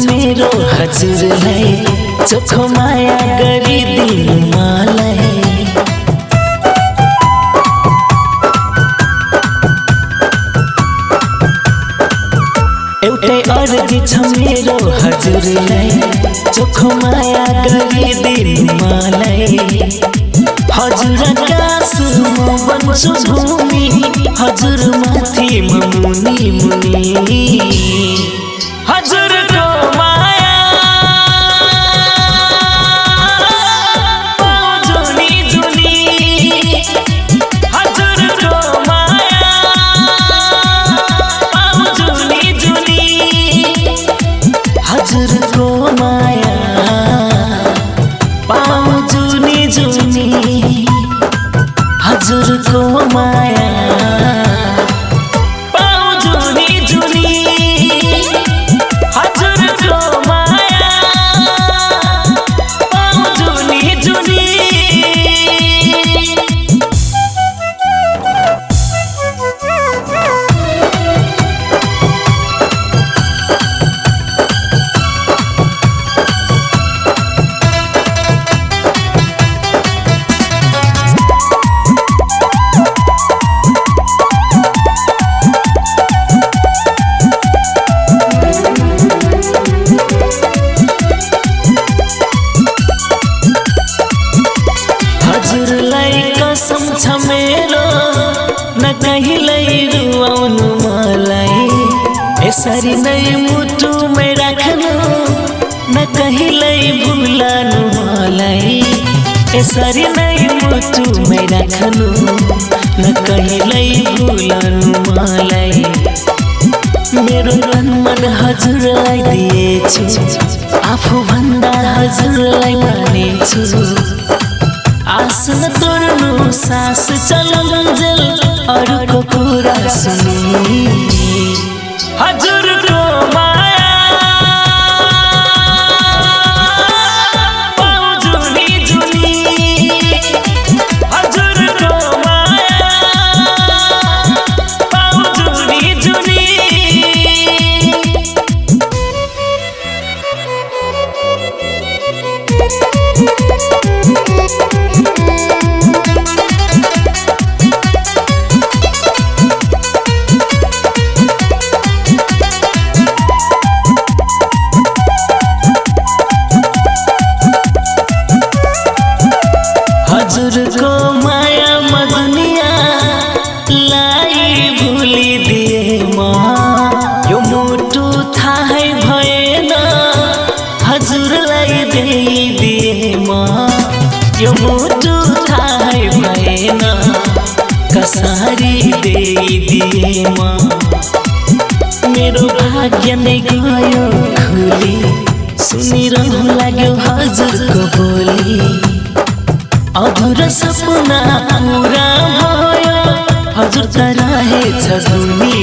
मेरो हजुरलाई चोखो माया गरिदिनु मलाई। एउटै अर्जी छ मेरो हजुरलाई चोखो माया गरिदिनु मलाई। हजुरका सुमो बन्छु भूमि हजुर माथि मुनि मुनि। हजुरको माया पाउँछु नि जुनी। हजुरको माया पाउँछु नि जुनी। हजुरको माया पाउँछु नि जुनी। हजुरको माया पाउँछु नि जुनी। हजुरको माया पाउँछु नि जुनी। हजुरलाई कसम छ मेरो न कहिल्यै रुवाउनु मलाई। यसरी नै मुटुमै राख्नु न कहिल्यै भुलाउनु मलाई। यसरी नै मुटुमै राख्नु न कहिल्यै भुलाउनु मलाई। मेरो तन मन हजुरलाई दिएछु आफू भन्दा हजुरलाई मानेछु। आस नतोड्नु सास चलुन्जेल अरूको कुरा सुनी। हजुरको माया पाउँछु नि जुनी। हजुरको माया पाउँछु नि जुनी। हजुरको माया दुनिया लाई भुलिदिए म। यो मुटु थाहै भएन हजुरलाई दिए म। यो मुटु थाहै भएन कसरी दिए म। मेरो भाग्य नै गयो खुली सुनिरहनु लाग्यो हजुरको बोली। अधुरो सपना पूरा भयो हजुर त रहेछ जुनी